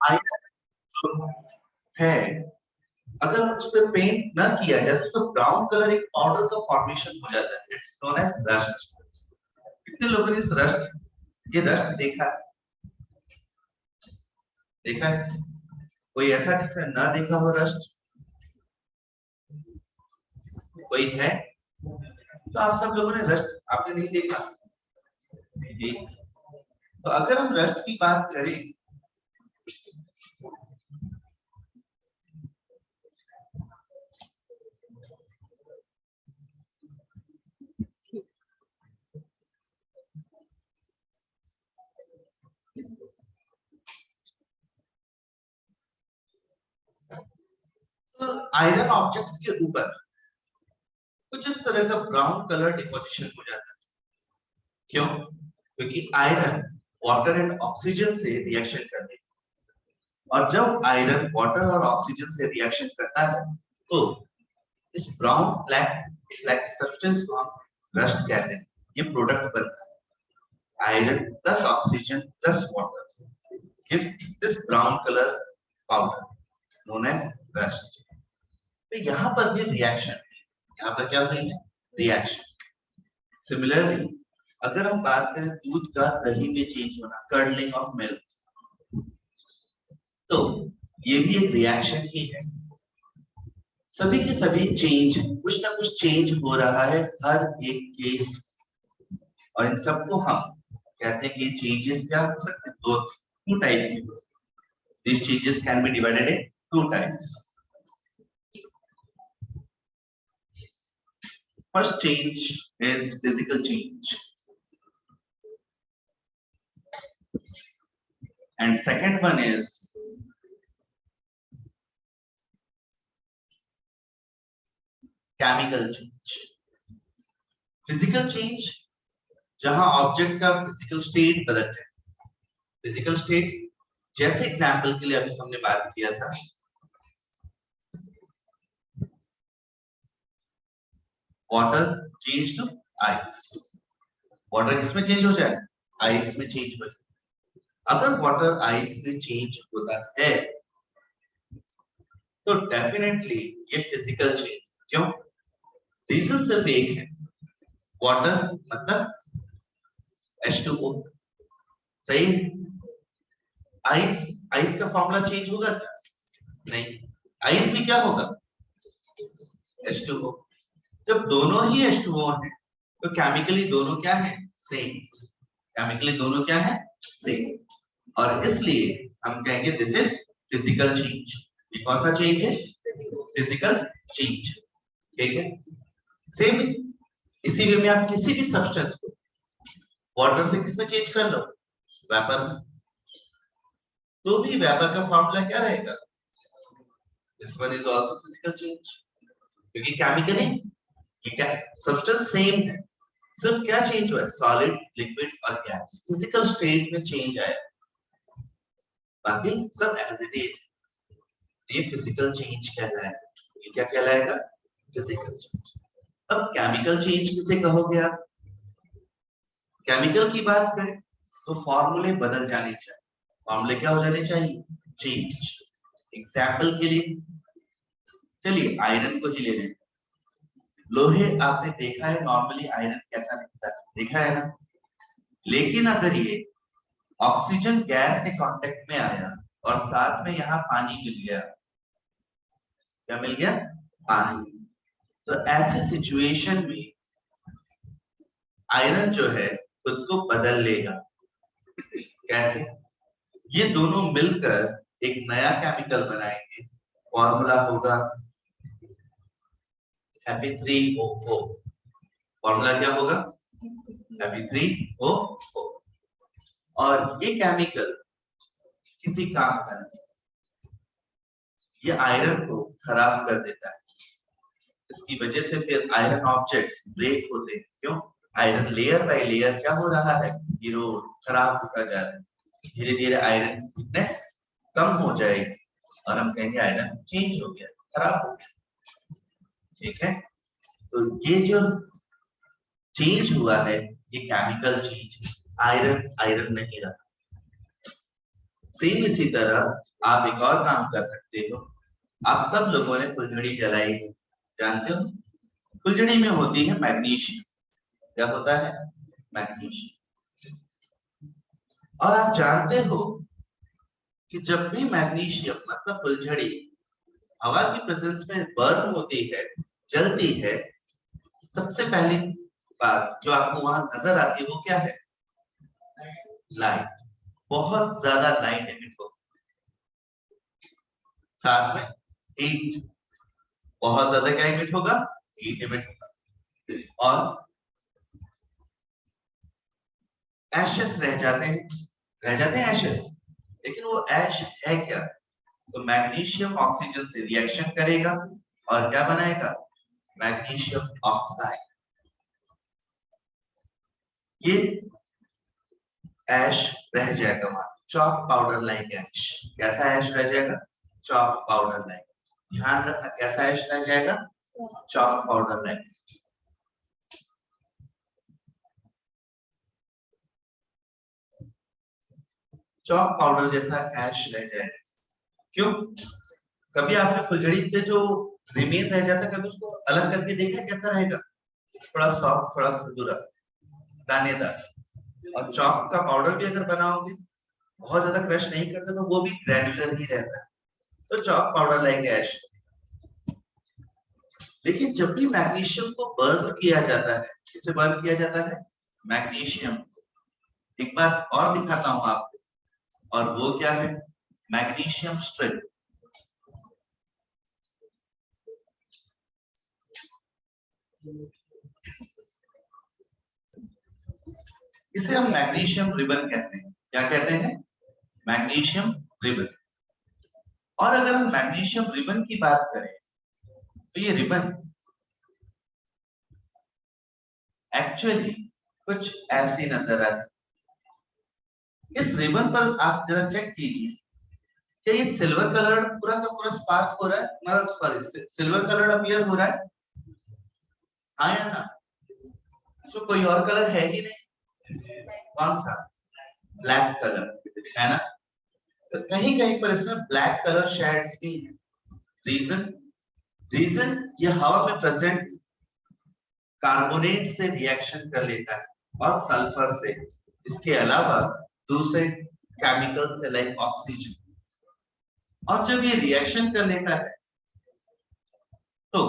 Iron जो है, अगर उस पर पेंट ना किया जाए तो ब्राउन कलर एक पाउडर का फॉर्मेशन हो जाता है, इट्स नोन एज रस्ट। कितने लोगों ने इस रस्ट, ये रस्ट देखा है? कोई ऐसा जिसने ना देखा हो रस्ट? कोई है? तो आप सब लोगों ने रस्ट आपने नहीं देखा? नहीं। तो अगर हम रस्ट की बात करें, तो आयरन ऑब्जेक्ट्स के ऊपर कुछ इस तरह का ब्राउन कलर डिपोजिशन हो जाता है। क्यों? क्योंकि आयरन वाटर एंड ऑक्सीजन से रिएक्शन करते हैं, और जब आयरन वाटर और ऑक्सीजन से रिएक्शन करता है तो इस ब्राउन ब्लैक सब्सटेंस को हम रस्ट कहते हैं। ये प्रोडक्ट बनता है, iron plus oxygen plus water gives this brown colour powder known as rust. तो यहाँ पर भी रिएक्शन है, यहाँ पर क्या हुई है? रिएक्शन। सिमिलरली अगर हम बात करें दूध का दही में चेंज होना, कर्डलिंग ऑफ मिल्क, तो ये भी एक रिएक्शन ही है। सभी के सभी चेंज, कुछ ना कुछ चेंज हो रहा है हर एक केस, और इन सबको हम कहते हैं कि ये चेंजेस क्या हो सकते हैं? टू टाइप की। This changes can be divided in two types. First change is physical change, and second one is chemical change. Physical change जहां ऑब्जेक्ट का फिजिकल स्टेट बदल जाए। फिजिकल स्टेट जैसे एग्जांपल के लिए अभी हमने बात किया था, water change to ice. Water किसमें चेंज हो जाए? आइस में चेंज हो जाए। अगर वाटर आइस में चेंज होता है तो डेफिनेटली ये फिजिकल चेंज। क्यों? रीजन सिर्फ एक है, वाटर मतलब H2O, सही? आइस, आइस का फॉर्मूला चेंज होगा क्या? नहीं। आइस भी क्या होगा? H2O। जब दोनों ही H2O हैं तो केमिकली दोनों क्या है? सेम। केमिकली दोनों क्या है? सेम। और इसलिए हम कहेंगे दिस इज फिजिकल चेंज। ये कौन सा चेंज है? Physical change. ठीक है? सेम इसी वे में आप किसी भी सब्सटेंस को वाटर से किसमें चेंज कर लो? वेपर में। तो भी वेपर का फॉर्मूला क्या रहेगा? This one is also physical change, क्योंकि केमिकली ये क्या सब्सटेंस सेम है, सिर्फ क्या चेंज हुआ है? सॉलिड, लिक्विड और गैस, फिजिकल स्टेट में चेंज आया, बाकी सब एज इट इज। ये फिजिकल चेंज कहलाएगा। ये क्या कहलाएगा? Physical change. अब केमिकल चेंज किसे कहोगे आप? केमिकल की बात करें तो फॉर्मूले बदल जाने चाहिए। फॉर्मूले क्या हो जाने चाहिए? चेंज। एग्जाम्पल के लिए चलिए आयरन को ही ले लें। लोहे आपने देखा है नॉर्मली आयरन कैसा दिखता है, देखा है ना? लेकिन अगर ये ऑक्सीजन गैस के कांटेक्ट में आया और साथ में यहाँ पानी मिल गया, क्या मिल गया? पानी। तो ऐसे सिचुएशन में आयरन जो है खुद को बदल लेगा। कैसे? ये दोनों मिलकर एक नया केमिकल बनाएंगे, फॉर्मूला होगा Fe3O4। फॉर्मूला क्या होगा? Fe3O4। और ये केमिकल किसी काम का नहीं, ये आयरन को खराब कर देता है। इसकी वजह से फिर आयरन ऑब्जेक्ट्स ब्रेक होते हैं। क्यों? आयरन लेयर बाय लेयर क्या हो रहा है? इरोड, खराब होता जा रहा है। धीरे धीरे आयरन की थिकनेस कम हो जाएगी और हम कहेंगे आयरन चेंज हो गया, खराब हो गया। ठीक है? तो ये जो चेंज हुआ है ये केमिकल चेंज, आयरन आयरन नहीं रहा। सेम इसी तरह आप एक और काम कर सकते हो। आप सब लोगों ने फुलझड़ी जलाई है, जानते हो फुलझड़ी में होती है मैग्नीशियम। क्या होता है? मैग्नीशियम। और आप जानते हो कि जब भी मैग्नीशियम मतलब फुलझड़ी हवा की प्रेजेंस में बर्न होती है, जलती है, सबसे पहली बात जो आपको वहां नजर आती है वो क्या है? लाइट। बहुत ज्यादा लाइट एमिट हो, साथ में हीट। बहुत ज्यादा क्या एमिट होगा? हीट एमिट होगा। और एशेस रह जाते हैं एशेस। लेकिन वो ऐश है क्या? तो मैग्नीशियम ऑक्सीजन से रिएक्शन करेगा और क्या बनाएगा? Magnesium oxide. ये ऐश रह जाएगा वहां, चॉक पाउडर लाइक ऐश। कैसा ऐश रह जाएगा? Chalk powder like. ध्यान रखना, कैसा ऐश रह जाएगा? Chalk powder like. Chalk powder जैसा ऐश रह जाएगा। क्यों? कभी आपने फुलझड़ी पे जो रिमेन रह जाता है, कभी उसको अलग करके देखा कैसा रहेगा? थोड़ा सॉफ्ट, थोड़ा खुरदुरा, दानेदार। और चॉक का पाउडर भी अगर बनाओगे, बहुत ज्यादा क्रश नहीं करते तो वो भी ग्रैन्युलर ही रहता है। तो चॉक पाउडर लाइक ऐश। लेकिन जब भी मैग्नीशियम को बर्न किया जाता है, किसे बर्न किया जाता है? मैग्नीशियम। एक बात और दिखाता हूं आपको, और वो क्या है? Magnesium strip. इसे हम मैग्नीशियम रिबन कहते हैं। क्या कहते हैं? Magnesium ribbon. और अगर हम मैग्नीशियम रिबन की बात करें तो ये रिबन एक्चुअली कुछ ऐसी नजर आती है। इस रिबन पर आप जरा चेक कीजिए, क्या ये सिल्वर कलर पूरा का पूरा स्पार्क हो रहा है? मतलब सॉरी, सिल्वर कलर अपीयर हो रहा है? हाँ या ना? इसमें कोई और कलर है ही नहीं। कौन सा? ब्लैक कलर है ना? तो कहीं कहीं पर इसमें ब्लैक कलर शेड्स भी हैं। रीजन? रीजन ये हवा में प्रेजेंट कार्बोनेट से रिएक्शन कर लेता है और सल्फर से, इसके अलावा दूसरे केमिकल से लाइक ऑक्सीजन। और जब ये रिएक्शन कर लेता है तो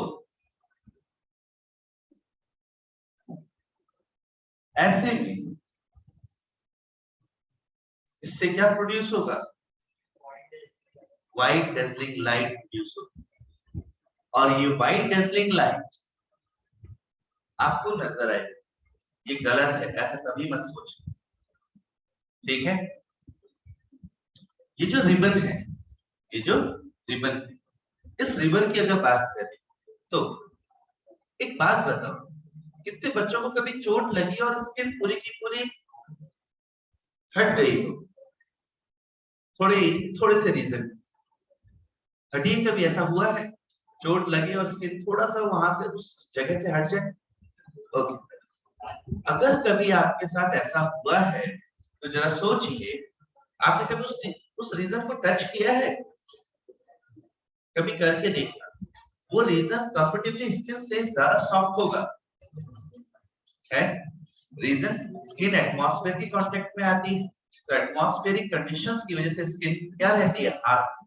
ऐसे में इससे क्या प्रोड्यूस होगा? व्हाइट डेजलिंग लाइट प्रोड्यूस होगी। और ये व्हाइट डेजलिंग लाइट आपको नजर आएगी। ये गलत है, ऐसा कभी मत सोचो, ठीक है? ये जो रिबन है, ये जो रिबन है, इस रिबन की अगर बात करें तो एक बात बताओ, कितने बच्चों को कभी चोट लगी और स्किन पूरी की पूरी हट गई हो? थोड़े से रीजन हटी, कभी ऐसा हुआ है? चोट लगी और स्किन थोड़ा सा वहां से उस जगह से हट जाए? ओके। अगर कभी आपके साथ ऐसा हुआ है तो जरा सोचिए, आपने कभी उस रीजन को टच किया है? कभी करके देखना, वो रीजन कंफर्टेबली स्किन से ज्यादा सॉफ्ट होगा है। रीजन स्किन एटमॉस्फेयर की कांटेक्ट में आती है, तो एटमॉस्फेरिक कंडीशंस की वजह से स्किन क्या रहती है? हार्ड।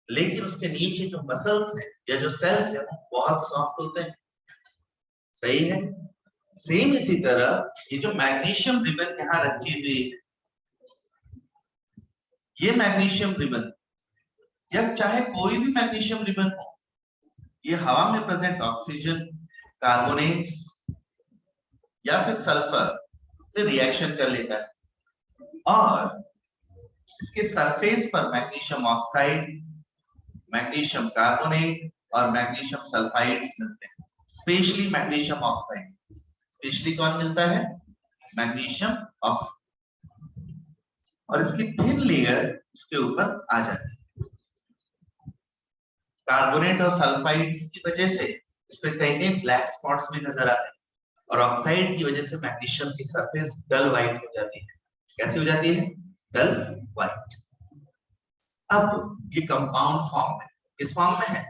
लेकिन उसके नीचे जो मसल्स है या जो सेल्स है वो बहुत सॉफ्ट होते हैं। सही है? सेम इसी तरह ये जो मैग्नीशियम रिबन यहाँ रखी हुई है, ये मैग्नीशियम रिबन या चाहे कोई भी मैग्नीशियम रिबन हो, ये हवा में प्रेजेंट ऑक्सीजन, कार्बोनेट्स या फिर सल्फर से रिएक्शन कर लेता है और इसके सरफेस पर मैग्नीशियम ऑक्साइड, मैग्नीशियम कार्बोनेट और मैग्नीशियम सल्फाइड्स मिलते हैं। Specially magnesium oxide. स्पेशली कौन मिलता है? Magnesium oxide. और इसकी थिन लेयर इसके ऊपर आ जाती है। कार्बोनेट और सल्फाइड्स की वजह से इस पे कहीं कहीं ब्लैक स्पॉट्स भी नजर आते हैं और ऑक्साइड की वजह से मैग्नीशियम की सरफेस डल व्हाइट हो जाती है। कैसी हो जाती है? डल व्हाइट। अब ये कंपाउंड फॉर्म में, किस फॉर्म में है,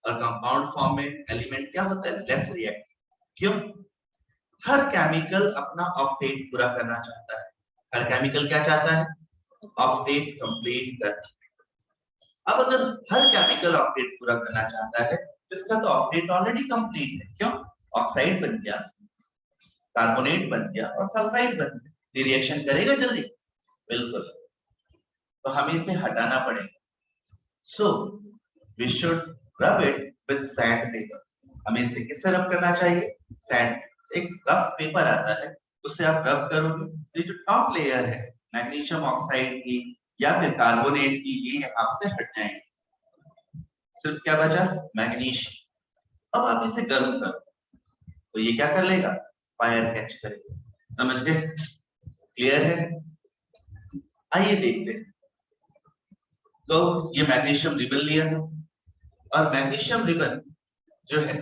और कंपाउंड फॉर्म में एलिमेंट क्या होता है, लेस रिएक्टिव। क्यों? हर केमिकल अपना ऑक्टेट पूरा करना चाहता है। हर केमिकल क्या चाहता है, ऑक्टेट कंप्लीट करना। अब अगर हर केमिकल ऑक्टेट पूरा करना चाहता है तो इसका तो ऑक्टेट ऑलरेडी कंप्लीट है। क्यों? ऑक्साइड बन गया, कार्बोनेट बन गया और सल्फाइड बन गया। ये रिएक्शन करेगा जल्दी? बिल्कुल। तो हमें इसे हटाना पड़ेगा। So we should rub it with sandpaper. हमें इसे किससे रब करना चाहिए, सैंड। एक रफ पेपर आता है, उससे आप रब करोगे, ये जो टॉप लेयर है मैग्नीशियम ऑक्साइड की या फिर कार्बोनेट की, ये आपसे हट जाएंगे। सिर्फ क्या बचा, मैग्नीशियम। अब आप इसे गर्म करो तो ये क्या कर लेगा, फायर कैच करेगा। समझ गए? क्लियर है? आइए देखते हैं। तो ये मैग्नीशियम रिबन लिया है और मैग्नीशियम रिबन जो है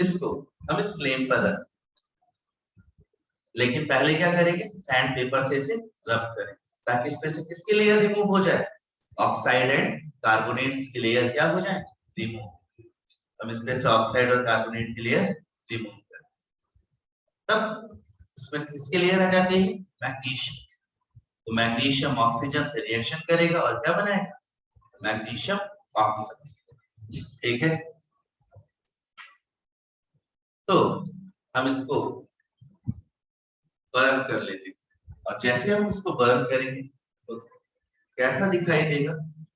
इसको हम इस फ्लेम पर रख, लेकिन पहले क्या करेंगे, सैंड पेपर से इसे रब करें ताकि इसमें से किसकी लेयर रिमूव हो जाए, ऑक्साइड एंड कार्बोनेट्स की लेयर क्या हो जाए, रिमूव। हम इसमें से ऑक्साइड और कार्बोनेट की लेयर रिमूव करें, तब इसमें किसकी लेयर आ जाती है, मैग्नीशियम। तो मैग्नीशियम ऑक्सीजन से रिएक्शन करेगा और क्या बनाएगा, मैग्नीशियम ऑक्साइड। ठीक है? तो हम इसको बर्न कर लेते हैं और जैसे हम इसको बर्न करेंगे तो कैसा दिखाई देगा।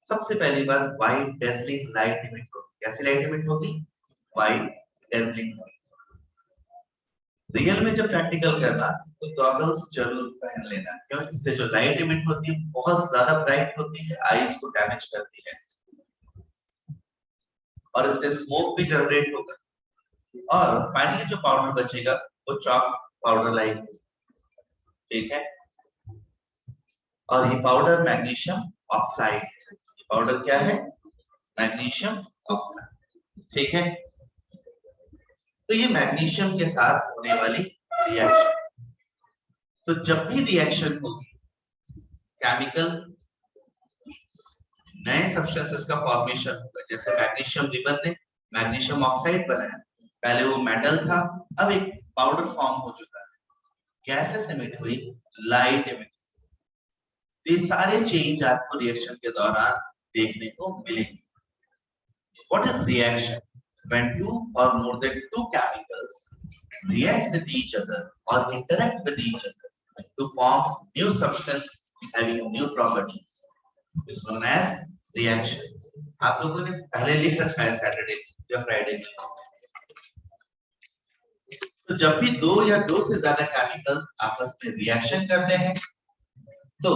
सबसे पहली बात, व्हाइट डेज़लिंग लाइट इमिट होगी। कैसी लाइट इमिट होगी, व्हाइट डेज़लिंग लाइट। रियल में जब प्रैक्टिकल करना तो गॉगल्स जरूर पहन लेना, क्योंकि इससे जो लाइट इमिट होती है बहुत ज्यादा ब्राइट होती है, आईज को डैमेज करती है और इससे स्मोक भी जनरेट होगा और फाइनली जो पाउडर बचेगा वो चॉक पाउडर लाइक। ठीक है? और ये पाउडर मैग्नीशियम ऑक्साइड है। पाउडर क्या है, मैग्नीशियम ऑक्साइड। ठीक है? तो ये मैग्नीशियम के साथ होने वाली रिएक्शन। तो जब भी रिएक्शन होगी केमिकल नए सब्सटेंसेस का फॉर्मेशन होगा। जैसे मैग्नीशियम रिबन ने मैग्नीशियम ऑक्साइड बनाया, पहले वो मेटल था, अब एक पाउडर फॉर्म हो चुका है। गैसेस एमिट हुई, लाइट एमिट। ये सारे चेंज आपको रिएक्शन के दौरान देखने को मिलेंगे। What is reaction? When two or more than two chemicals react with each other or interact with each other to form new substance having new properties is known as reaction. आप लोगों ने पहले लिख रखा है सैटरडे या Friday में। तो जब भी दो या दो से ज्यादा केमिकल्स आपस में रिएक्शन करते हैं तो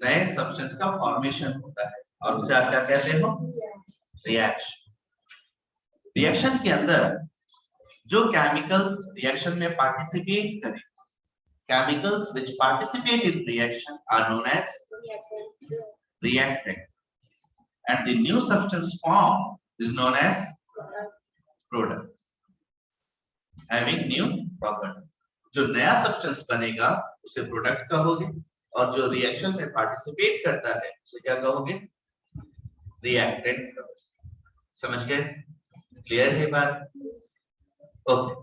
नए सब्सटेंस का फॉर्मेशन होता है और उसे आप क्या कहते हो, रिएक्शन। रिएक्शन के अंदर जो केमिकल्स रिएक्शन में पार्टिसिपेट करें, chemicals which participate in reaction are known as reactant and the new substance form is known as product having new property। जो नया सब्सटेंस बनेगा उसे प्रोडक्ट कहोगे और जो रिएक्शन में पार्टिसिपेट करता है उसे क्या कहोगे, रिएक्टेंट कहोगे। समझ गए? क्लियर है बात? ओके।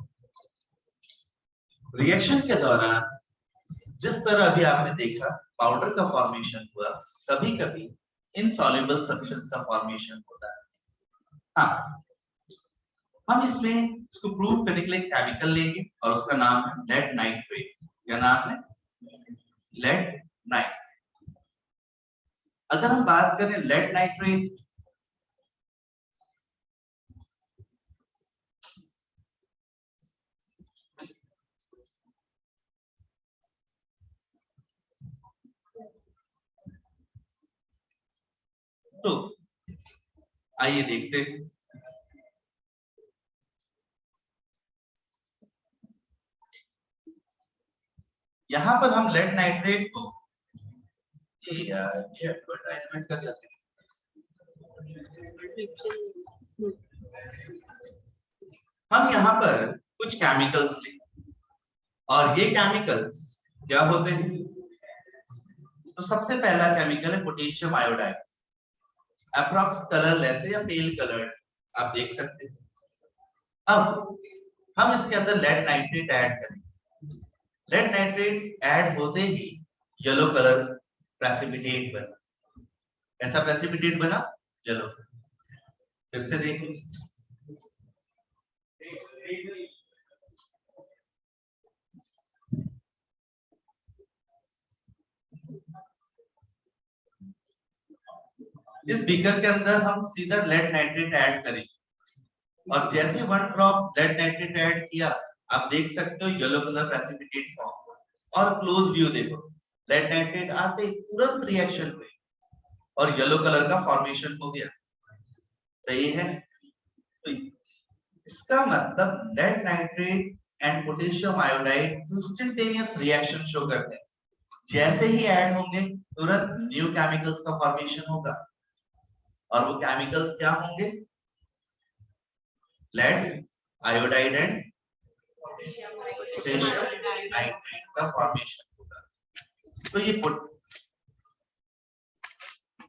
रिएक्शन के दौरान जिस तरह अभी आपने देखा पाउडर का फॉर्मेशन हुआ, कभी कभी इनसॉल्युबल सब्सटेंस का फॉर्मेशन होता है। हाँ, हम इसमें इसको प्रूव करने के लिए केमिकल लेंगे और उसका नाम है लेड नाइट्रेट। क्या नाम है, लेड नाइट्रेट। अगर हम बात करें लेड नाइट्रेट, तो आइए देखते हैं। यहां पर हम लेड नाइट्रेट को, ये एडवर्टाइजमेंट कर जाते हैं। हम यहाँ पर कुछ केमिकल्स लें और ये केमिकल्स क्या होते हैं, तो सबसे पहला केमिकल है पोटेशियम आयोडाइड, अप्रॉक्स कलरलेस है या पेल कलर्ड, आप देख सकते हैं। अब हम इसके अंदर लेड नाइट्रेट ऐड करेंगे। लेड नाइट्रेट ऐड होते ही येलो कलर प्रेसिपिटेट बना। ऐसा प्रेसिपिटेट बना येलो। फिर से देखिए, इस बीकर के अंदर हम सीधा लेड नाइट्रेट ऐड करेंगे और जैसे 1 ड्रॉप लेड नाइट्रेट ऐड किया, आप देख सकते हो येलो कलर प्रेसिपिटेट फॉर्म हुआ। और क्लोज व्यू देखो, लेड नाइट्रेट आते ही तुरंत रिएक्शन हुई और येलो कलर का फॉर्मेशन हो गया। सही है? तो इसका मतलब lead nitrate and potassium iodide instantaneous reaction show करते हैं। जैसे ही ऐड होंगे तुरंत न्यू केमिकल्स का फॉर्मेशन होगा और वो केमिकल्स क्या होंगे? Lead iodide and potassium nitrate का फॉर्मेशन होगा। तो ये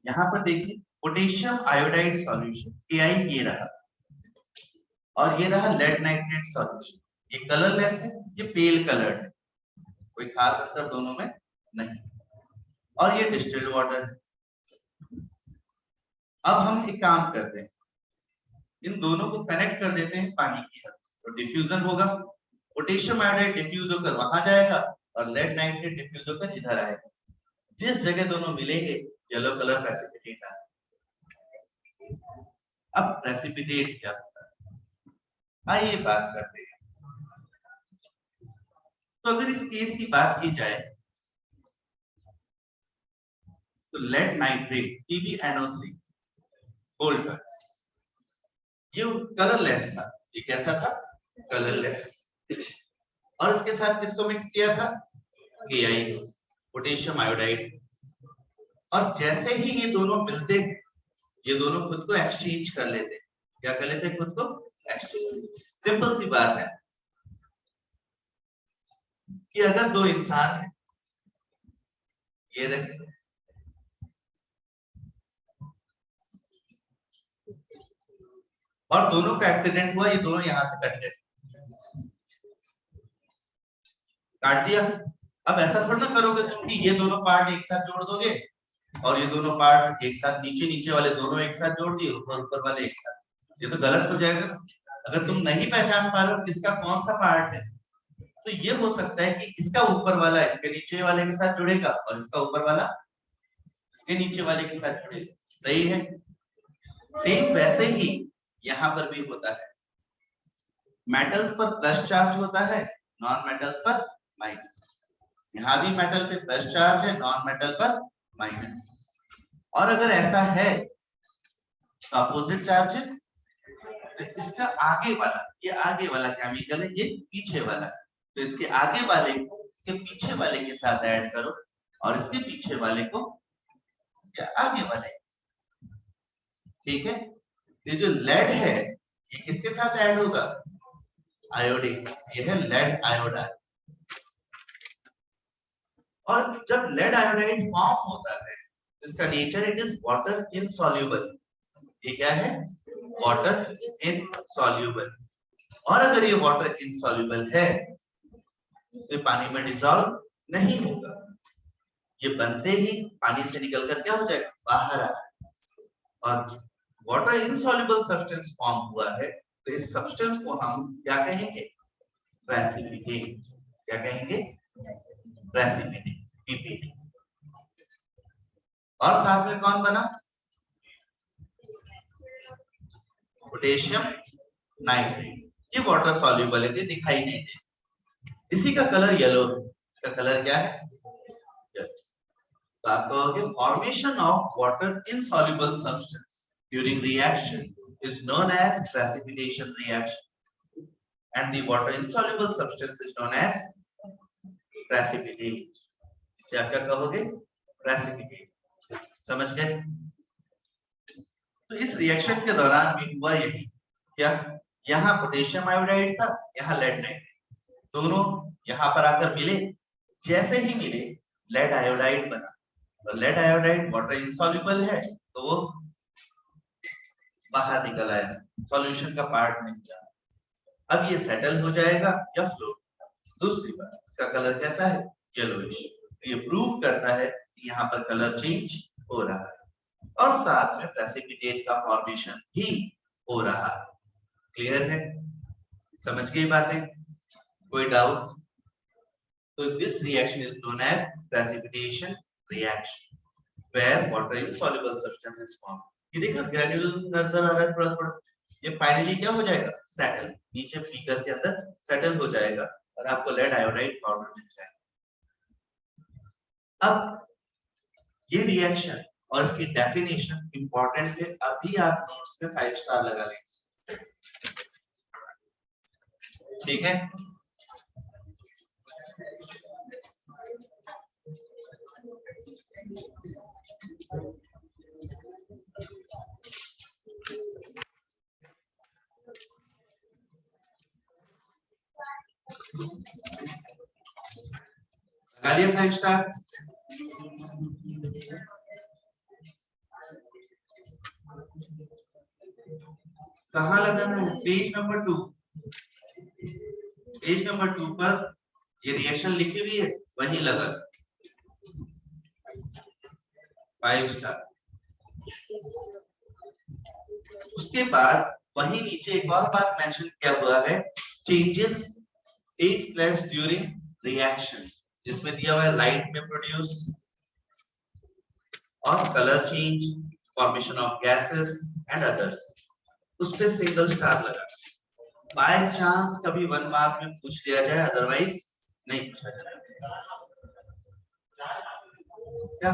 यहाँ पर देखिए, पोटेशियम आयोडाइड सॉल्यूशन KI ये रहा और ये रहा लेड नाइट्रेट सॉल्यूशन। ये कलरलेस है, ये पेल कलर्ड है, कोई खास अंतर दोनों में नहीं। और ये डिस्टिल्ड वाटर है। अब हम एक काम करते हैं, इन दोनों को कनेक्ट कर देते हैं पानी की हद से, तो डिफ्यूजन होगा। पोटेशियम आयोडाइड डिफ्यूज होकर वहां जाएगा और लेड नाइट्रेट डिफ्यूज होकर इधर आएगा। जिस जगह दोनों मिलेंगे येलो कलर प्रेसिपिटेट आएगा। अब प्रेसिपिटेट क्या होता है, आइए बात करते हैं। तो अगर इस केस की बात की जाए तो lead nitrate PbNO3 gold drugs, ये कलरलेस था। ये कैसा था? कलरलेस। और इसके साथ किसको मिक्स किया था? KI, potassium iodide. और जैसे ही ये दोनों मिलते हैं, ये दोनों खुद को एक्सचेंज कर लेते हैं। क्या कर लेते हैं? खुद को एक्सचेंज। सिंपल सी बात है कि अगर दो इंसान हैं, ये रखें, और दोनों का एक्सीडेंट हुआ, ये दोनों यहां से कट गए, काट दिया। अब ऐसा थोड़ा ना करोगे तुम कि ये दोनों पार्ट एक साथ जोड़ दोगे और ये दोनों पार्ट एक साथ, नीचे नीचे वाले दोनों एक साथ जोड़ दिए, ऊपर ऊपर वाले एक साथ। ये तो गलत हो जाएगा। अगर तुम नहीं पहचान पा रहे हो किसका कौन सा पार्ट है, तो ये हो सकता है कि इसका ऊपर वाला इसके नीचे वाले के साथ जुड़ेगा और इसका ऊपर वाला इसके नीचे वाले के साथ जुड़ेगा। सही है? सेम वैसे ही यहां पर भी होता है। मेटल्स पर प्लस चार्ज होता है, नॉन मेटल्स पर माइनस। यहां भी मेटल पे प्लस चार्ज है, नॉन मेटल पर माइनस। और अगर ऐसा है तो अपोजिट चार्जेस, तो इसका आगे वाला, ये आगे वाला केमिकल है, ये पीछे वाला, तो इसके आगे वाले को इसके पीछे वाले के साथ ऐड करो और इसके पीछे वाले को इसके आगे वाले। ठीक है? ये जो लेड है ये किसके साथ ऐड होगा? आयोडीन। ये है लेड आयोडाइड। और जब लेड आयोडाइड फॉर्म होता है, इसका nature it is water insoluble. ये क्या है? Water insoluble. और अगर ये वाटर इनसॉल्युबल है तो पानी में डिसॉल्व नहीं होगा। ये बनते ही पानी से निकलकर क्या हो जाएगा? बाहर आ जाएगा। और वाटर इनसॉल्युबल सब्सटेंस फॉर्म हुआ है, तो इस सब्सटेंस को हम क्या कहेंगे? प्रेसिपिटेट। क्या कहेंगे? Precipitate, PPT। और साथ में कौन बना? Potassium nitrate. ये वाटर सॉल्युबल है, ये दिखाई नहीं दे। इसी का कलर येलो है। इसका कलर क्या है? तो आप कहोगे formation of water insoluble substance during reaction is known as precipitation reaction and the water insoluble substance is known as precipitate। इसे आप क्या कहोगे? precipitate। समझ गए? तो इस रिएक्शन के दौरान भी हुआ यही। क्या? यहाँ पोटेशियम आयोडाइड था, यहाँ लेड नाइट्रेट, दोनों यहाँ पर आकर मिले। जैसे ही मिले लेड आयोडाइड बना तो लेड आयोडाइड वाटर इंसॉल्युबल है तो वो बाहर निकल आया, सॉल्यूशन का पार्ट नहीं था। अब ये सेटल हो जाएगा या फ्लोट। दूसरी बात, इसका कलर कैसा है? येलोइश। ये प्रूव करता है कि यहाँ पर कलर चेंज हो रहा है और साथ में प्रेसिपिटेट का फॉर्मेशन भी हो रहा है। क्लियर है? समझ गई बातें? कोई डाउट? तो this reaction is known as precipitation reaction where water insoluble substance is formed. ये देखो ग्रेन्यूल नजर आ रहा है थोड़ा थोड़ा। ये फाइनली क्या हो जाएगा? सेटल, नीचे बीकर के अंदर सेटल हो जाएगा और आपको लेड आयोडाइड पाउडर मिल जाएगा। अब ये रिएक्शन और इसकी डेफिनेशन इंपॉर्टेंट है, अभी आप नोट्स में 5 स्टार लगा लेंगे। ठीक है? लगा लिया 5 स्टार? कहाँ लगाना है? Page number 2। पेज नंबर 2 पर ये रिएक्शन लिखी हुई है, वहीं लगा 5 स्टार। उसके बाद वहीं नीचे एक और बात मेंशन किया हुआ है, changes takes place during reaction, जिसमें दिया हुआ है लाइट में प्रोड्यूस और colour change, formation of gases and others. उस पे सिंगल स्टार लगा। बाय चांस कभी 1 मार्क में पूछ लिया जाए, अदरवाइज नहीं पूछा जाएगा। क्या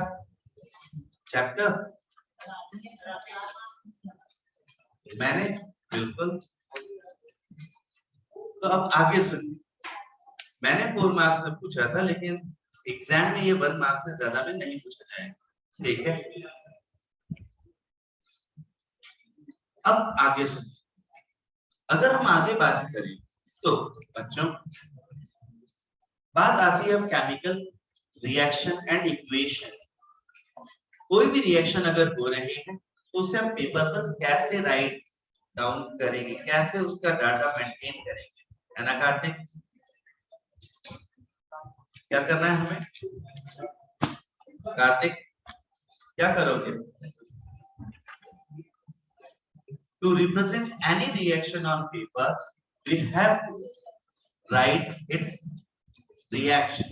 चैप्टर मैंने बिल्कुल। तो अब आगे सुनिए, मैंने 4 मार्क्स में पूछा था, लेकिन एग्जाम में ये 1 मार्क्स से ज्यादा में नहीं पूछा जाएगा। ठीक है? अब आगे सुनिए, अगर हम आगे बात करें तो बच्चों बात आती है अब केमिकल रिएक्शन एंड इक्वेशन। कोई भी रिएक्शन अगर हो रही है तो उसे हम पेपर पर कैसे राइट डाउन करेंगे, कैसे उसका डाटा मेंटेन करेंगे, है ना कार्तिक? क्या करना है हमें? कार्तिक क्या करोगे? To represent any reaction on paper, we have to write its reaction.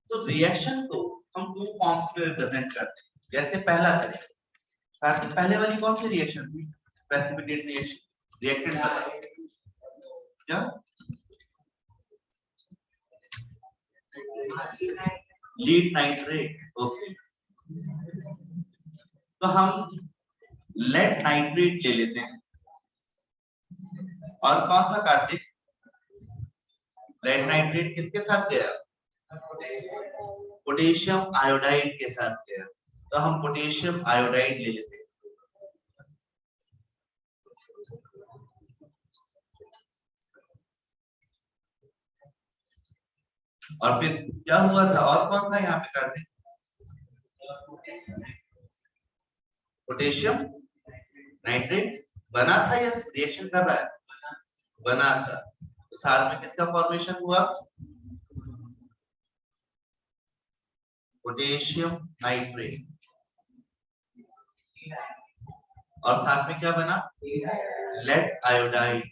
तो रिएक्शन को हम 2 फॉर्म्स में रिप्रेजेंट करते हैं। जैसे पहला करें, कार्तिक पहले वाली कौन सी रिएक्शन थी? Precipitate reaction. रिएक्टेंट बताओ क्या? Lead nitrate. ओके, तो हम लेड नाइट्रेट ले लेते हैं। और कौन था कार्तिक? लेड नाइट्रेट किसके साथ गया? पोटेशियम आयोडाइड के साथ गया। तो हम पोटेशियम आयोडाइड ले लेते हैं। और फिर क्या हुआ था? और कौन था यहाँ पे कार्तिक? पोटेशियम नाइट्रेट बना था या रिएक्शन कर रहा है? बना था। तो साथ में किसका फॉर्मेशन हुआ? Potassium nitrate. और साथ में क्या बना? Lead iodide.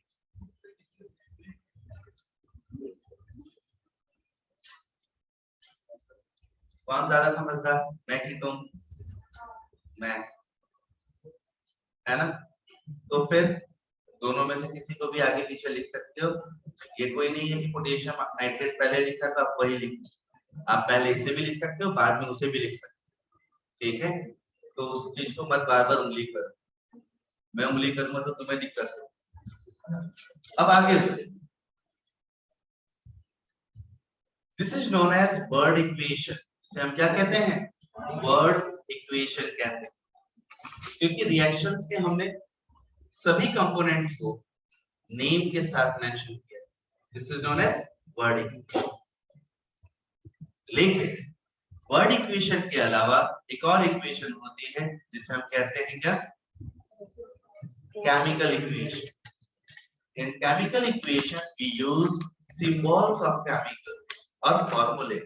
कौन ज्यादा समझदार, मैं कि तुम? मैं, है ना? तो फिर दोनों में से किसी को भी आगे पीछे लिख सकते हो। ये कोई नहीं है कि पोटेशियम नाइट्रेट पहले लिखा तो आप वही लिखो। आप पहले इसे भी लिख सकते हो, बाद में उसे भी लिख सकते हो। ठीक है? तो उस चीज को मत बार बार उंगली करो। मैं उंगली करूंगा तो तुम्हें दिक्कत हो। अब आगे सुनिए, this is known as word equation. इसे हम क्या कहते हैं? बर्ड इक्वेशन कहते हैं, क्योंकि रिएक्शंस के हमने सभी कंपोनेंट्स को नेम के साथ मेंशन किया। This is known as word equation. लेकिन वर्ड इक्वेशन के अलावा एक और इक्वेशन होती है जिसे हम कहते हैं क्या, chemical equation. In chemical equation we use symbols of chemicals और formulae.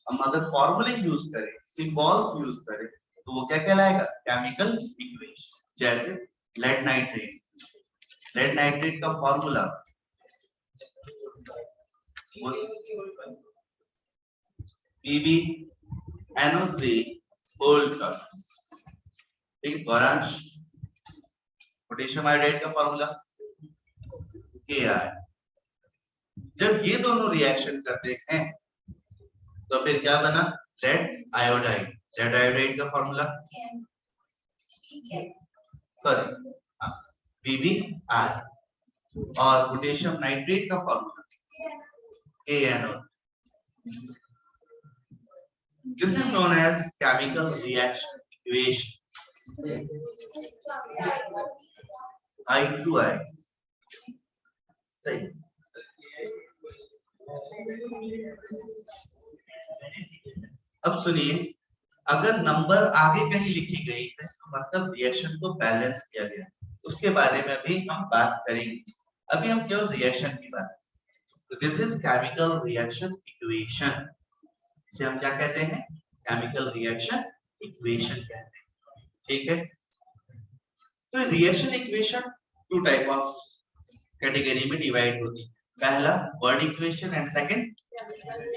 हम अगर formulae यूज करें, symbols यूज करें, तो वो क्या कहलाएगा, chemical equation. जैसे lead nitrate. lead nitrate का फॉर्मूला PbNO3 होल टर्म्स. ठीक, गौरांश, पोटेशियम आयोडाइड का फॉर्मूला KI. जब ये दोनों रिएक्शन करते हैं तो फिर क्या बना, लेड आयोडाइड. लेड आयोडाइड का फॉर्मूला सॉरी PbI और पोटेशियम नाइट्रेट का formula KNO. This is known as chemical reaction equation. I2I. सही. अब सुनिए, अगर नंबर आगे कहीं लिखी गई है तो मतलब रिएक्शन को बैलेंस किया गया, उसके बारे में भी हम बात करेंगे. अभी हम केवल रिएक्शन की बात. तो this is chemical reaction equation. इसे हम क्या कहते हैं, केमिकल रिएक्शन इक्वेशन कहते हैं. ठीक है. तो reaction equation two type of category में डिवाइड होती है. पहला word equation and second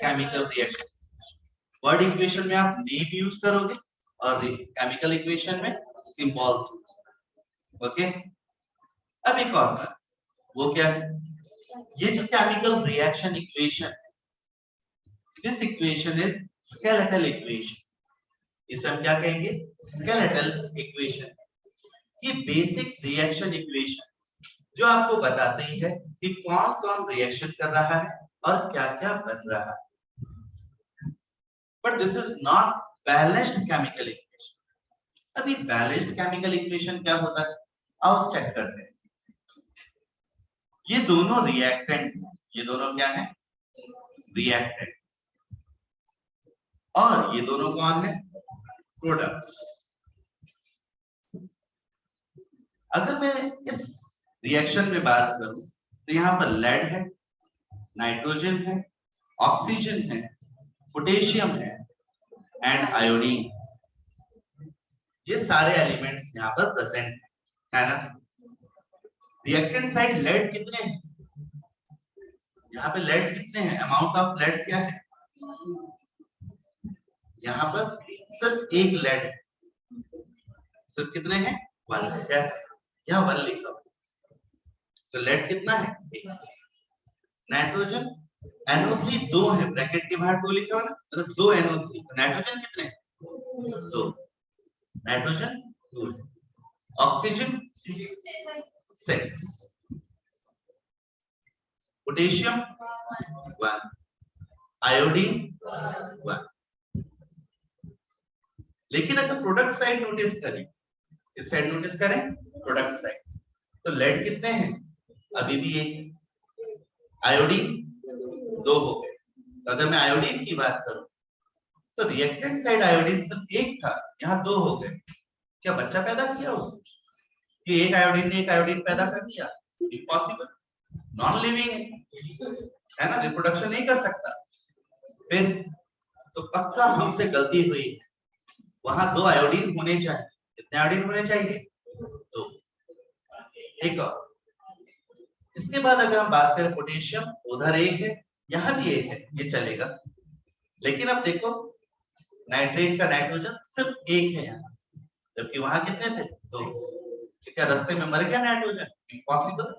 chemical reaction. Word equation में आप नेम यूज करोगे और केमिकल इक्वेशन में सिंबल्स. ओके. अब एक और बात, वो क्या है, ये जो chemical reaction equation, this equation is skeletal equation. इसे हम क्या कहेंगे, स्केलेटल इक्वेशन. ये बेसिक रिएक्शन इक्वेशन जो आपको बताती है कि कौन कौन रिएक्शन कर रहा है और क्या क्या बन रहा है. But this is not balanced chemical equation. अभी बैलेंस्ड केमिकल इक्वेशन क्या होता है, आओ चेक करते हैं. ये दोनों रिएक्टेंट, ये दोनों क्या है, रिएक्टेंट, और ये दोनों कौन है, प्रोडक्ट्स. अगर मैं इस रिएक्शन में बात करूं तो यहाँ पर लेड है, नाइट्रोजन है, ऑक्सीजन है, पोटेशियम है एंड आयोडीन. ये सारे एलिमेंट्स यहाँ पर प्रेजेंट है ना. रिएक्टेंट साइड लेड कितने हैं, यहाँ पे लेड कितने हैं, अमाउंट ऑफ लेड क्या है, यहाँ पर सिर्फ एक लेड है. सिर्फ कितने हैं, 1. कैसे, यहाँ 1 लिखा हुआ. तो लेड कितना है, 1. नाइट्रोजन NO3 2 है, ब्रैकेट के बाहर 2 लिखा हुआ ना, मतलब 2 NO3. नाइट्रोजन कितने, 2. नाइट्रोजन 2. ऑक्सीजन 6. पोटेशियम 1. आयोडीन 1. लेकिन अगर प्रोडक्ट साइड नोटिस करें, इस साइड नोटिस करें प्रोडक्ट साइड, तो लेड कितने हैं, अभी भी 1. आयोडीन 2 हो गए. तो अगर मैं आयोडीन की बात करूं तो रिएक्टेंट साइड आयोडीन सिर्फ 1 था, यहाँ 2 हो गए. क्या बच्चा पैदा किया उसने, कि एक आयोडीन ने एक आयोडीन पैदा कर दिया, इम्पॉसिबल. नॉन लिविंग है ना, रिप्रोडक्शन नहीं कर सकता. फिर तो पक्का हमसे गलती हुई है. वहां 2 आयोडीन होने चाहिए. कितने आयोडीन होने चाहिए, 2. एक और. इसके बाद अगर हम बात करें पोटेशियम, उधर 1 है, यहाँ भी 1 है, ये चलेगा. लेकिन अब देखो नाइट्रेट का नाइट्रोजन सिर्फ 1 है यहाँ, जबकि वहां कितने थे, 2. क्या रास्ते में मर गया नाइट्रोजन, इम्पॉसिबल.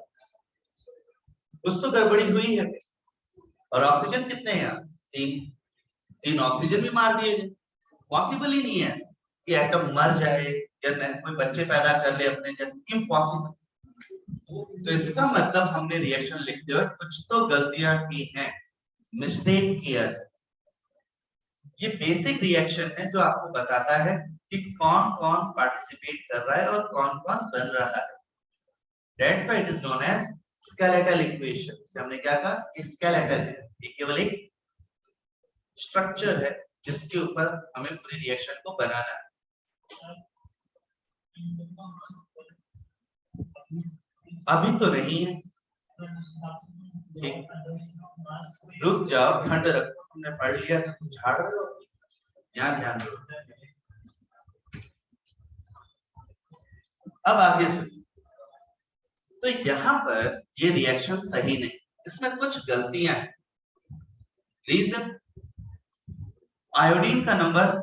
कुछ तो गड़बड़ी हुई है. और ऑक्सीजन कितने हैं यहाँ, 3 ऑक्सीजन भी मार दिए गए. पॉसिबल ही नहीं है कि एटम मर जाए या कोई बच्चे पैदा कर ले अपने जैसे, इम्पॉसिबल. तो इसका मतलब हमने रिएक्शन लिखते हुए कुछ तो गलतियां की हैं, मिस्टेक किया है. ये बेसिक रिएक्शन है जो आपको बताता है कि कौन कौन पार्टिसिपेट कर रहा है और कौन कौन बन रहा है. That's why it is known as skeletal equation. से हमने क्या कहा, स्केलेटल है, ये केवल एक स्ट्रक्चर है जिसके ऊपर हमें पूरी रिएक्शन को बनाना है। अभी तो नहीं है, ठीक, रुक जाओ, ठंड रखो, तुमने पढ़ लिया था, तुम झाड़ रहे हो, यहाँ ध्यान दो। अब आगे सुनिए, तो यहाँ पर ये रिएक्शन सही नहीं, इसमें कुछ गलतियां हैं। रीजन, आयोडीन का नंबर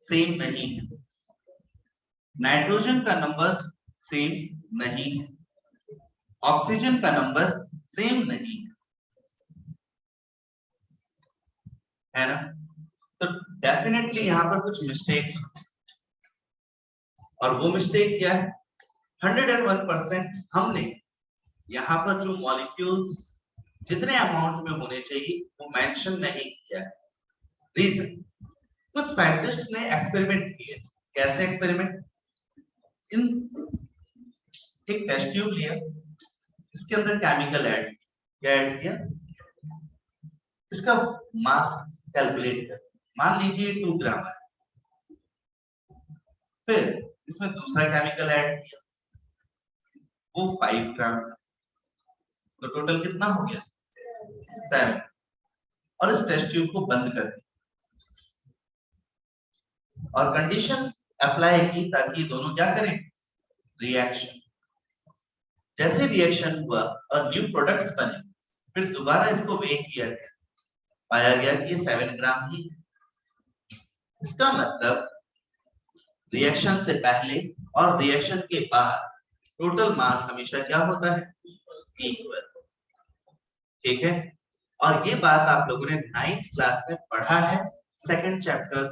सेम नहीं है, नाइट्रोजन का नंबर सेम नहीं है, ऑक्सीजन का नंबर सेम नहीं है ना, तो डेफिनेटली यहाँ पर कुछ मिस्टेक्स, और वो मिस्टेक क्या है, 101% हमने यहाँ पर जो मॉलिक्यूल्स जितने अमाउंट में होने चाहिए वो मेंशन नहीं किया है। रीजन, कुछ साइंटिस्ट ने एक्सपेरिमेंट किए। कैसे एक्सपेरिमेंट, इन एक टेस्ट ट्यूब लिया, इसके अंदर केमिकल ऐड किया, इसका मास कैलकुलेट कर, मान लीजिए 2 ग्राम है, फिर इसमें दूसरा केमिकल ऐड किया, वो 5 ग्राम, तो टोटल कितना हो गया, 7, और इस टेस्ट ट्यूब को बंद कर दिया और कंडीशन अप्लाई की ताकि दोनों क्या करें, रिएक्शन। जैसे रिएक्शन हुआ और न्यू प्रोडक्ट्स बने, फिर दोबारा इसको वेट किया गया, पाया गया कि ये 7 ग्राम ही है। इसका मतलब रिएक्शन से पहले और रिएक्शन के बाद टोटल मास हमेशा क्या होता है, इक्वल, ठीक है। और ये बात आप लोगों ने 9th क्लास में पढ़ा है, second chapter,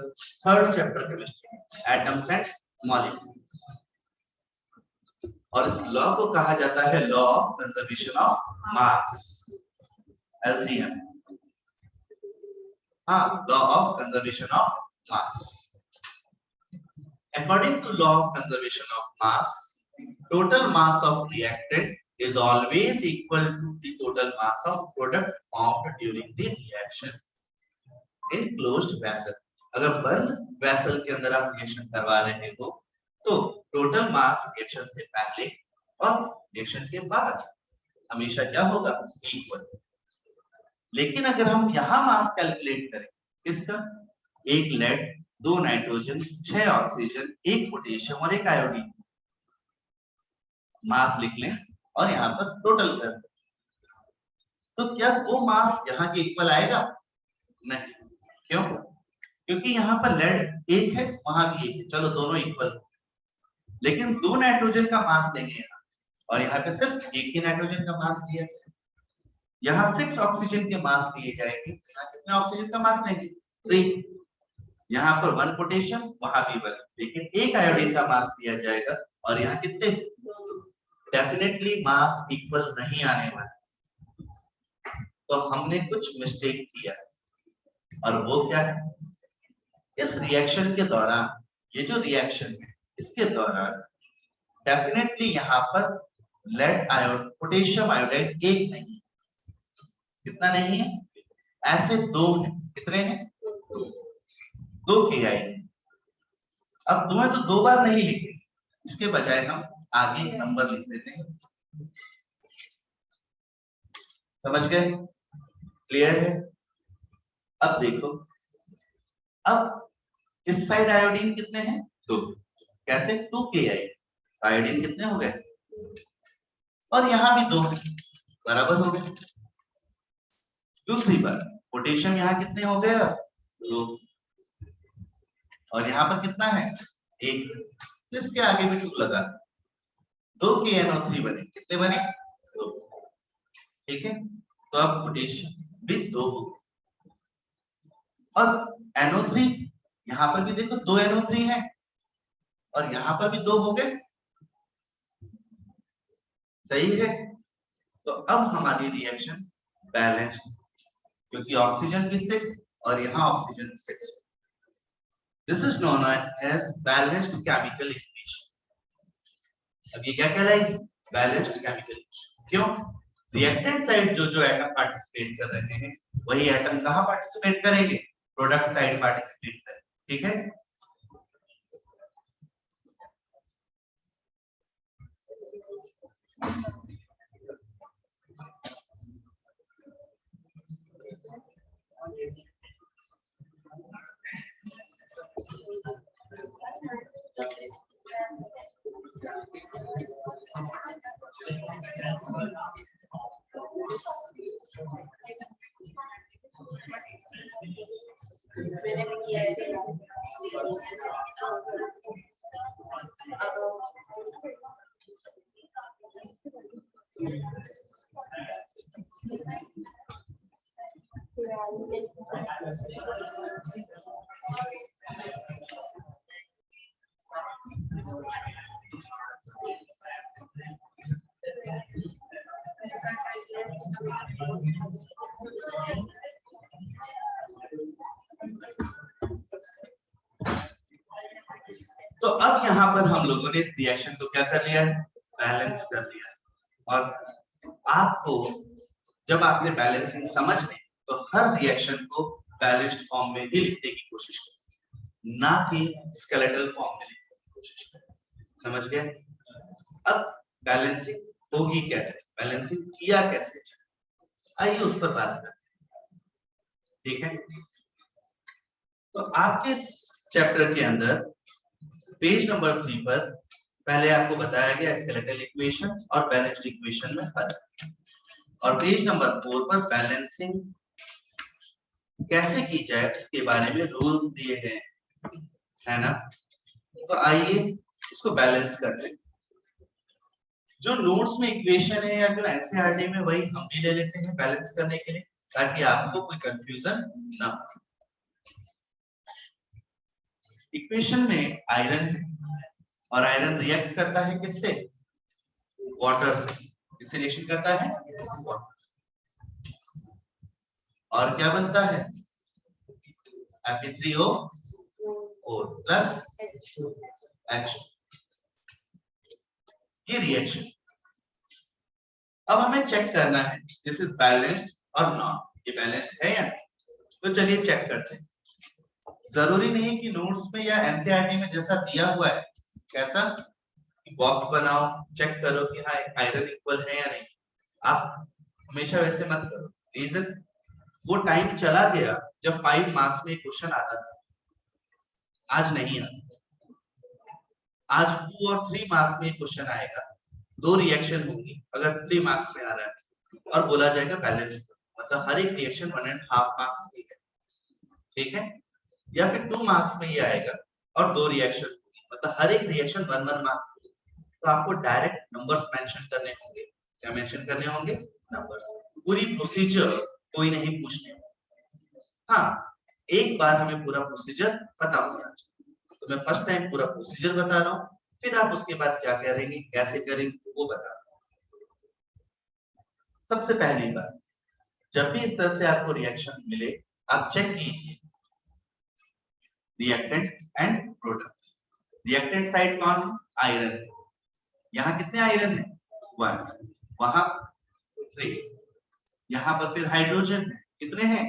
third chapter chemistry, atoms and molecules, और इस लॉ को कहा जाता है law of conservation of mass, LCM. हाँ, law of conservation of mass. According to law of conservation of mass, total mass of reactant is always equal to the total mass of product formed during the reaction in closed vessel. अगर बंद vessel के अंदर आप reaction करवा रहे हो तो total mass reaction से पहले और रिएक्शन के बाद हमेशा क्या होगा, इक्वल। लेकिन अगर हम यहाँ मास कैलकुलेट करें, इसका 1 लेड, 2 नाइट्रोजन, 6 ऑक्सीजन, 1 पोटेशियम और 1 आयोडीन, मास लिख लें और यहाँ पर टोटल कर, तो क्या वो मास यहाँ के इक्वल आएगा, नहीं। क्यों, क्योंकि यहाँ पर लेड 1 है, वहां भी 1 है, चलो दोनों इक्वल, लेकिन 2 नाइट्रोजन का मास लेंगे यहाँ, और यहाँ पे सिर्फ 1 ही नाइट्रोजन का मास लिया है। यहाँ 6 ऑक्सीजन के मास लिए जाएंगे, यहाँ कितने ऑक्सीजन का मास लेंगे, 3। यहाँ पर 1 पोटेशियम, वहां भी 1, लेकिन 1 आयोडीन का मास दिया जाएगा, और यहाँ कितने, डेफिनेटली मास इक्वल नहीं आने वाला। तो हमने कुछ मिस्टेक किया, और वो क्या है, इस रिएक्शन के दौरान, ये जो रिएक्शन है इसके दौरान डेफिनेटली यहाँ पर लेड आयोड, पोटेशियम आयोडाइड 1 नहीं, कितना नहीं है, ऐसे 2 है, कितने हैं, 2 KI। अब तुम्हें तो 2 बार नहीं लिखे, इसके बजाय हम आगे नंबर लिख देते हैं, समझ गए, क्लियर है। अब देखो, अब इस साइड आयोडीन कितने हैं, 2, कैसे, 2 KI, आयोडीन कितने हो गए, और यहाँ भी 2 बराबर हो गए। दूसरी बार पोटेशियम यहाँ कितने हो गए, 2, और यहाँ पर कितना है, 1, इसके आगे भी 2 लगा, 2 KNO3 बने, कितने बने, 2, ठीक है। तो अब पोटेशियम भी 2 हो गए, और NO3 यहाँ पर भी देखो 2 NO3 है, और यहाँ पर भी 2 हो गए, सही है। तो अब हमारी रिएक्शन बैलेंस्ड, क्योंकि ऑक्सीजन की 6 और यहाँ ऑक्सीजन की 6, this is known as balanced chemical equation. अब ये क्या कहलाएगी, बैलेंस्ड केमिकल इक्वेशन। क्यों, रिएक्टेंट साइड जो जो एटम पार्टिसिपेट कर रहे हैं, वही एटम कहाँ पार्टिसिपेट करेंगे, प्रोडक्ट साइड पार्टिसिपेट करें, ठीक है। मैंने भी किया है। तो अब यहाँ पर हम लोगों ने इस रिएक्शन को क्या कर लिया है, बैलेंस कर लिया है। और आपको जब आपने बैलेंसिंग समझ ली तो हर रिएक्शन को बैलेंस्ड फॉर्म में ही लिखने की कोशिश करें, ना कि स्केलेटल फॉर्म में लिखने की कोशिश करें। समझ गए? अब बैलेंसिंग होगी कैसे, बैलेंसिंग किया कैसे, आइए उस पर बात करते हैं, ठीक है। तो आपके चैप्टर के अंदर पेज नंबर 3 पर पहले आपको बताया गया स्केलेटल इक्वेशन और बैलेंस्ड इक्वेशन में फर्क, और पेज नंबर 4 पर बैलेंसिंग कैसे की जाए उसके बारे में रूल्स दिए गए है ना। तो आइए इसको बैलेंस करते हैं। जो नोट्स में इक्वेशन है या जो एनसीईआरटी में, वही हम भी ले लेते हैं बैलेंस करने के लिए, ताकि आपको कोई कंफ्यूजन ना हो। इक्वेशन में आयरन है और आयरन रिएक्ट करता है किससे, वाटर से। किससे रिएक्शन करता है, वाटर से। और क्या बनता है, Fe3O4 प्लस H, ये रिएक्शन। अब हमें चेक करना है दिस इज बैलेंस्ड और नॉट, ये बैलेंस्ड है या नहीं। तो चलिए चेक करते हैं। जरूरी नहीं कि नोट्स में या एनसीईआरटी में जैसा दिया हुआ है कैसा बॉक्स बनाओ, चेक करो कि हाँ आयरन इक्वल है या नहीं। आप हमेशा वैसे मत करो। रीजन, वो टाइम चला गया जब 5 मार्क्स में क्वेश्चन आता था, आज नहीं आता। आज 2 और 3 मार्क्स में क्वेश्चन आएगा, 2 रिएक्शन होंगी। अगर 3 मार्क्स में आ रहा है और बोला जाएगा बैलेंस, मतलब हर एक रिएक्शन 1.5 मार्क्स की है, ठीक है। या फिर 2 मार्क्स में ये आएगा और 2 रिएक्शन होगी, मतलब हर एक रिएक्शन 1 मार्क्स। तो आपको डायरेक्ट नंबर्स मेंशन करने होंगे। क्या मेंशन करने होंगे, नंबर्स। पूरी प्रोसीजर कोई नहीं पूछने। हाँ, एक बार हमें पूरा प्रोसीजर पता होना चाहिए। तो मैं फर्स्ट टाइम पूरा प्रोसीजर बता रहा हूँ, फिर आप उसके बाद क्या करेंगे, कैसे करेंगे वो बता रहा हूँ। सबसे पहली बात, जब भी इस तरह से आपको रिएक्शन मिले, आप चेक कीजिए reactant and product. Reactant side कौन है, आयरन। यहाँ कितने आयरन है, 1, वहां 3, यहाँ पर फिर हाइड्रोजन है, कितने हैं,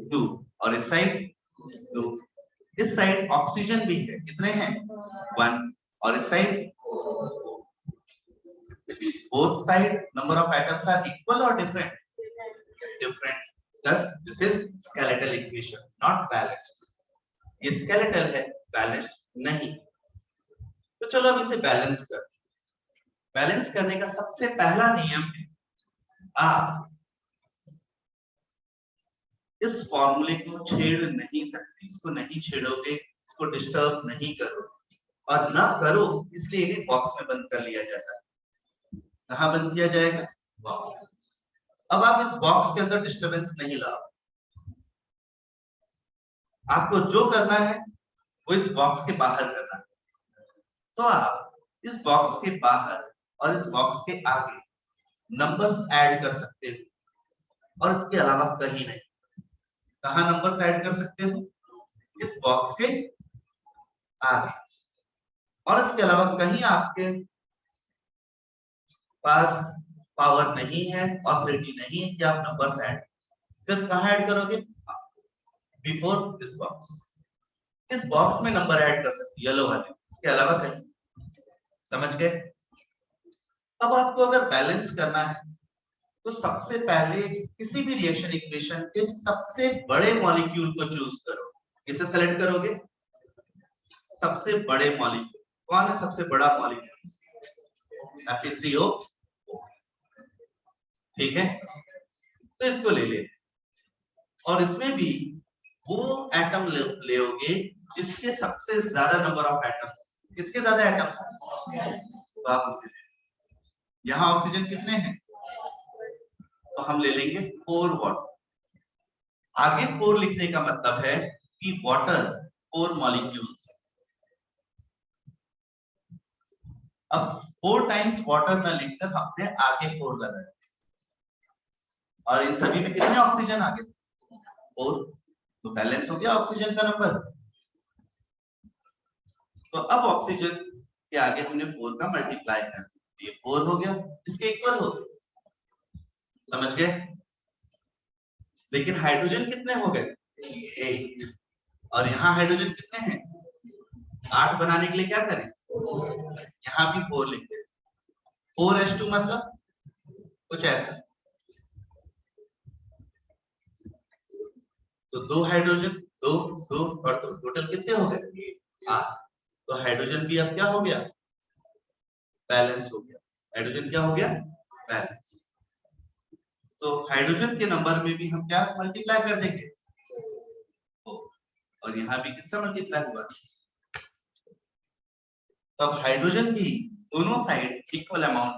2, और इस साइड 2। इस साइड ऑक्सीजन भी है, कितने हैं, 1, और इस side 4। both side number of atoms are equal or different, different. Thus this is skeletal equation, not balanced. ये skeletal है, balanced नहीं। तो चलो अब इसे बैलेंस कर। बैलेंस करने का सबसे पहला नियम है, आप इस फॉर्मूले को छेड़ नहीं सकते। इसको नहीं छेड़ोगे, इसको डिस्टर्ब नहीं करो, और ना करो इसलिए इन्हें बॉक्स में बंद कर लिया जाता है। कहाँ बंद किया जाएगा, बॉक्स। अब आप इस बॉक्स के अंदर डिस्टरबेंस नहीं लाओ। आपको जो करना है वो इस बॉक्स के बाहर करना है। तो आप इस बॉक्स के बाहर और इस बॉक्स के आगे नंबर्स ऐड कर सकते हो, और इसके अलावा कहीं नहीं। कहाँ नंबर्स ऐड कर सकते हो, इस बॉक्स के आगे, और इसके अलावा कहीं आपके पास पावर नहीं है, ऑथोरिटी नहीं है कि आप नंबर्स ऐड। सिर्फ कहाँ ऐड करोगे, बिफोर दिस बॉक्स। इस बॉक्स में नंबर ऐड कर सकते येलो वाले, इसके अलावा कहीं। समझ गए? अब आपको अगर बैलेंस करना है तो सबसे पहले किसी भी रिएक्शन इक्वेशन के सबसे बड़े मॉलिक्यूल को चूज करो। किसे सेलेक्ट करोगे? सबसे बड़े मॉलिक्यूल। कौन है सबसे बड़ा मॉलिक्यूल? Fe3O। ठीक है, तो इसको ले ले, और इसमें भी वो एटम लोगे जिसके सबसे ज्यादा नंबर ऑफ एटम्स। किसके ज्यादा एटम्स? तो आप उसे ले। यहाँ ऑक्सीजन कितने हैं? तो हम ले लेंगे 4 वाटर। आगे 4 लिखने का मतलब है कि वाटर 4 मॉलिक्यूल्स। अब 4 टाइम्स वाटर न लिखकर हमने आगे 4 लगाया, और इन सभी में कितने ऑक्सीजन आ गए? 4। तो बैलेंस हो गया ऑक्सीजन का नंबर। तो अब ऑक्सीजन के आगे हमने 4 का मल्टीप्लाई कर दिया, ये 4 हो गया, इसके इक्वल हो गए। समझ गए? लेकिन हाइड्रोजन कितने हो गए? 8। और यहाँ हाइड्रोजन कितने हैं? 8 बनाने के लिए क्या करें? यहाँ भी 4 लिख दें। 4H2 मतलब कुछ ऐसा। तो 2 हाइड्रोजन, 2 2 और 2, टोटल कितने हो गए? 8। तो हाइड्रोजन भी अब क्या हो गया? बैलेंस हो गया। हाइड्रोजन क्या हो गया? बैलेंस। तो हाइड्रोजन के नंबर में भी हम क्या मल्टीप्लाई कर देंगे? और यहाँ भी किससे मल्टीप्लाई हुआ? तो अब हाइड्रोजन भी दोनों side equal amount.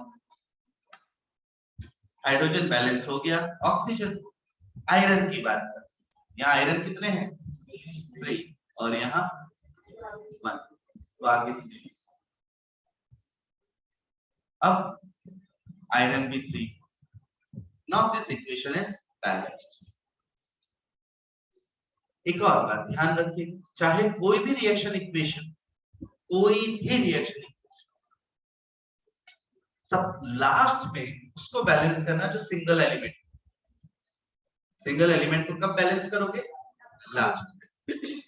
Hydrogen balance हो गया। ऑक्सीजन, आयरन की बात कर, यहाँ आयरन कितने हैं? 3, और यहाँ 1। तो आगे अब आयरन भी 3। Now this equation is balanced. एक और बात ध्यान रखिए, चाहे कोई भी रिएक्शन इक्वेशन, सब लास्ट में उसको बैलेंस करना जो सिंगल एलिमेंट। सिंगल एलिमेंट को कब बैलेंस करोगे? लास्ट में।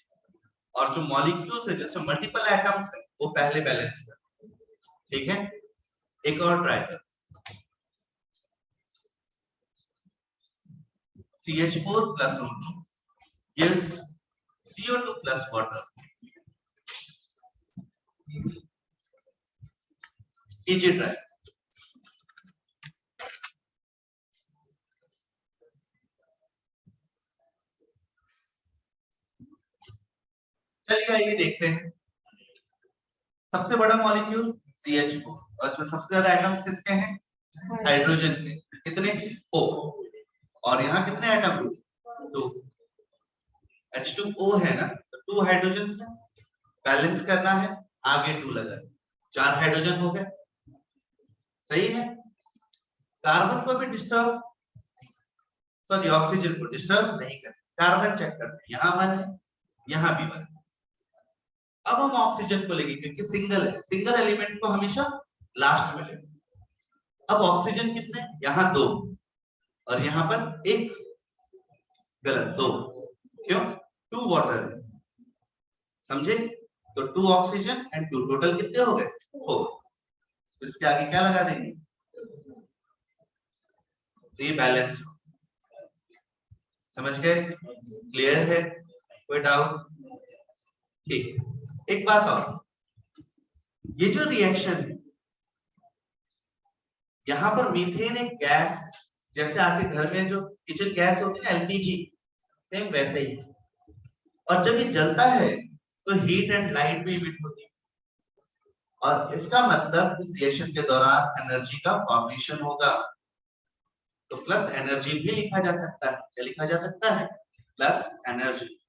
और जो मॉलिक्यूल्स है जिसमें मल्टीपल एटम्स है वो पहले बैलेंस कर। ठीक है, एक और ट्राई कर। CH4 plus O2 gives CO2 plus water। कीजिए ट्राई। चलिए आइए देखते हैं। सबसे बड़ा मॉलिक्यूल CH4, और इसमें सबसे ज्यादा एटम्स किसके हैं? हाइड्रोजन के। कितने? 4। और यहाँ कितने एटम? 2। H2O है ना, तो 2 हाइड्रोजन से बैलेंस करना है, आगे 2 लगा, 4 हाइड्रोजन हो गए। सही है। कार्बन को भी डिस्टर्ब, सॉरी ऑक्सीजन को डिस्टर्ब नहीं करते। कार्बन चेक करते हैं, यहाँ 1 है, यहाँ भी 1 है। अब हम ऑक्सीजन को लेंगे क्योंकि सिंगल है, सिंगल एलिमेंट को हमेशा लास्ट में लेंगे। अब ऑक्सीजन कितने? यहाँ 2, और यहाँ पर 1, गलत 2। क्यों? 2 वाटर है, समझे? तो 2 ऑक्सीजन एंड 2, टोटल कितने हो गए? 4। तो इसके आगे क्या लगा देंगे? तो ये बैलेंस। समझ गए? क्लियर है? कोई डाउट? ठीक। एक बात और, ये जो रिएक्शन है, यहाँ पर मीथेन एक गैस, जैसे आपके घर में जो किचन गैस होती है ना, LPG, सेम वैसे ही। और जब ये जलता है तो हीट एंड लाइट भी इमिट होती है, और इसका मतलब इस रिएक्शन के दौरान एनर्जी का फॉर्मेशन होगा। तो प्लस एनर्जी भी लिखा जा सकता है। क्या लिखा जा सकता है? Plus energy.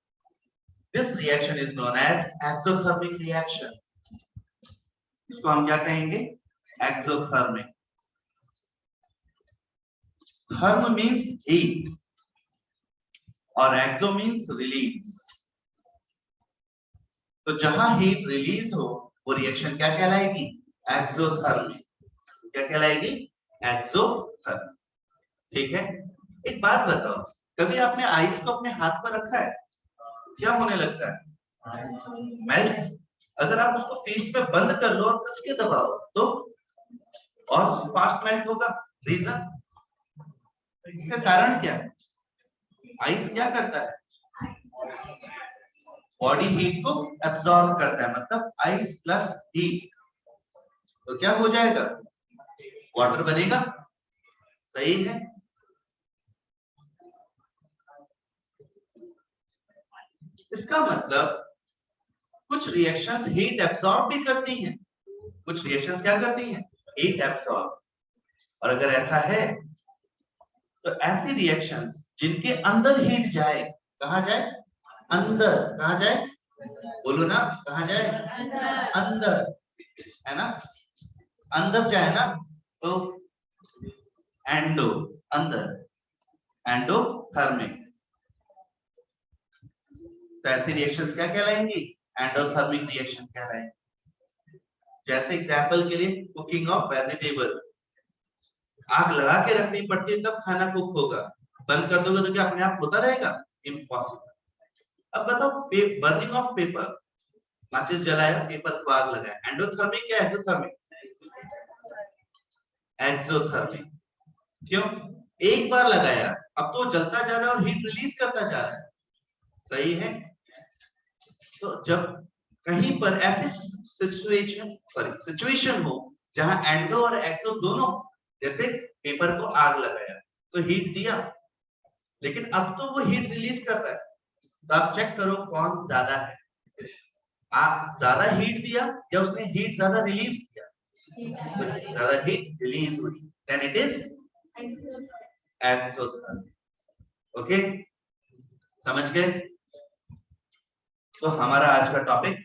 This reaction is known as exothermic reaction. इसको हम क्या कहेंगे? एक्सोथर्मिक। थर्म मींस हीट और एक्सो मींस रिलीज। तो जहां हीट रिलीज हो वो रिएक्शन क्या कहलाएगी? एक्सोथर्मिक। क्या कहलाएगी? एक्सोथर्मिक। ठीक है। एक बात बताओ, कभी आपने आइस को अपने हाथ पर रखा है? क्या होने लगता है, मेल्ट। अगर आप उसको फ्रीज में बंद कर लो और कस के दबाओ तो और फास्ट मेल्ट होगा। रीजन, इसका कारण क्या है, आइस क्या करता है, बॉडी हीट को एब्सॉर्ब करता है, मतलब आइस प्लस हीट, तो क्या हो जाएगा, वाटर बनेगा। सही है। इसका मतलब कुछ रिएक्शंस हीट एब्सॉर्ब भी करती हैं, कुछ रिएक्शंस क्या करती हैं, हीट एब्सॉर्ब। और अगर ऐसा है तो ऐसी रिएक्शंस जिनके अंदर हीट जाए, कहा जाए, अंदर, कहा जाए, बोलो ना, कहा जाए, अंदर, है ना, अंदर जाए ना, तो एंडो, अंदर, एंडोथर्मिक। तो ऐसी रिएक्शंस क्या कहलाएंगी, एंडोथर्मिक रिएक्शन कहलाएंगी। जैसे एग्जांपल के लिए कुकिंग ऑफ वेजिटेबल, आग लगा के रखनी पड़ती है तब खाना कुक होगा, बंद कर दोगे तो क्या अपने आप होता रहेगा, इम्पॉसिबल। अब बताओ, बर्निंग ऑफ पेपर, माचिस जलाया, पेपर को आग लगाया, एंडोथर्मिक या एक्सोथर्मिक, एक्सोथर्मिक। क्यों, एक बार लगाया, अब तो जलता जा रहा है और हीट रिलीज करता जा रहा है। सही है। तो जब कहीं पर ऐसी सिचुएशन हो जहां एंडो और एक्सो दोनों, जैसे पेपर को आग लगाया तो हीट दिया, लेकिन अब तो वो हीट रिलीज कर रहा है, तो आप चेक करो कौन ज्यादा है, आप ज्यादा हीट दिया या उसने हीट ज्यादा रिलीज किया, ज्यादा हीट रिलीज हुई, then it is exothermic. Okay, समझ गए। तो हमारा आज का टॉपिक